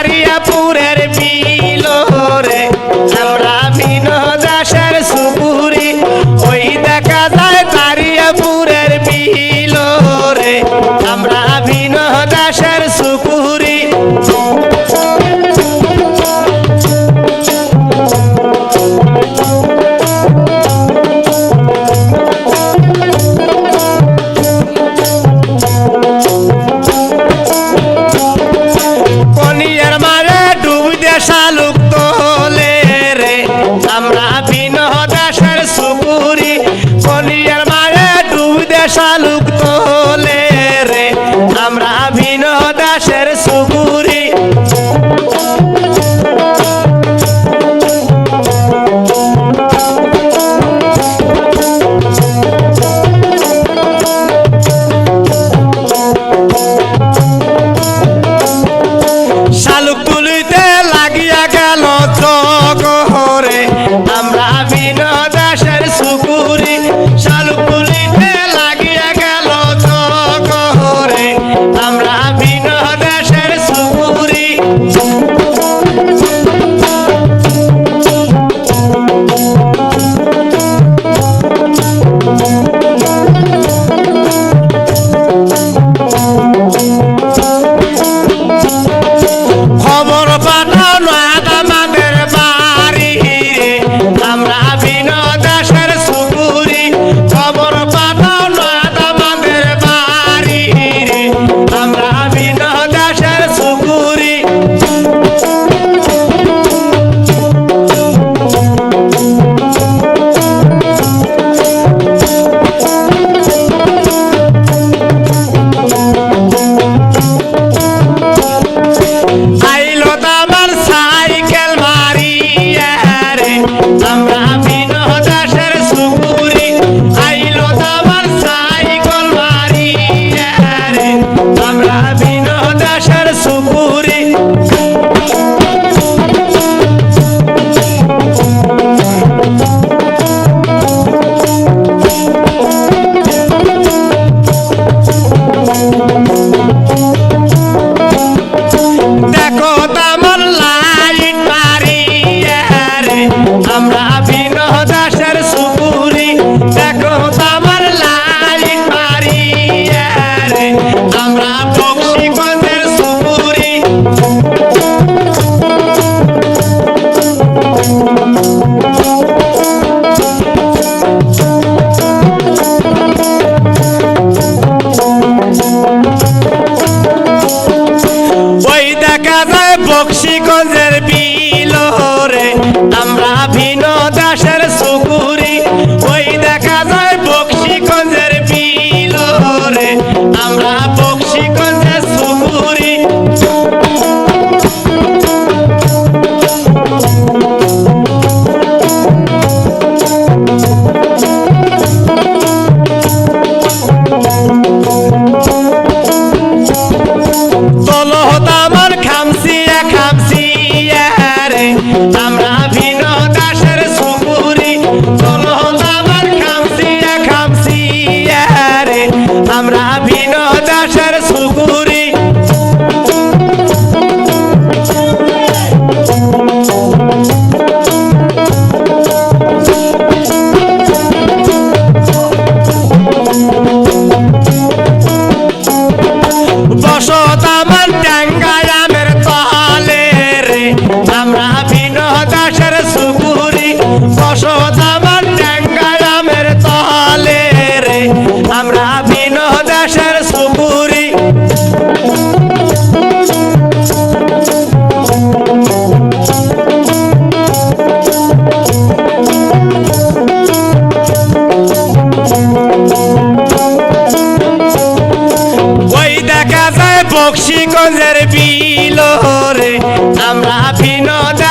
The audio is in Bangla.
দারিয়াপুরের বিল রে আমরা বিনোদাসের সুপুরি ওই দেখা যায় দারিয়াপুরের বিল রে আমরা বিনোদাসের সুপুরি শালুক তোলে রে আমরা বিনোদাসের সুপুরি কলিয়ার মারে ডুব দে শালুক তোলে রে আমরা বিনোদাসের সুপুরি শালুক তুলিতে লাগিয়া গেল চোখরে আমরা বিনোদাসের সুপুরি শালুক তুলিতে লাগিয়া গেল চোখরে আমরা বিনোদাসের সুপুরি খবর পাঠাও নয়াদামাদের বাড়ি রে আমরা বিনোদাসের সুপুরি খবর পাঠাও নয়াদামাদের বাড়ি রে আমরা বিনোদাসের সুপুরি আইলো দামার সাইকেল মারিয়া রে আমরা বিনোদাসের সুপুরি আইলো দামার সাইকেল মারিয়া রে আমরা বিনোদাসের সুপুরি দেখো দামন লাইট মারিয়া রে আমরা বিনোদাসের সুপুরি দেখো দামন লাইট মারিয়া রে আমরা বক্সিগঞ্জের সুপুরি ওই দেখা যায় বক্সিগঞ্জের বিল রে আমরা বিনোদাসের সুপুরি ওই দেখা যায় বক্সিগঞ্জের বিল রে আমরা বক্সিগঞ্জের সুপুরি তলহতামান খামসিয়া খামসিয়া রে আমরা বিনোদাসের সুপুরি তলহতামান খামসিয়া খামসিয়া রে আমরা বিনোদাসের সুপুরি বসতামান টাঙ্গায়ামের তলে রে আমরা বিনোদাসের সুপুরি বসতামান টাঙ্গায়ামের তলে রে আমরা বিনোদাসের সুপুরি ওই দেখা যায় বক্সিগঞ্জের বিল রে আমরা বিনোদ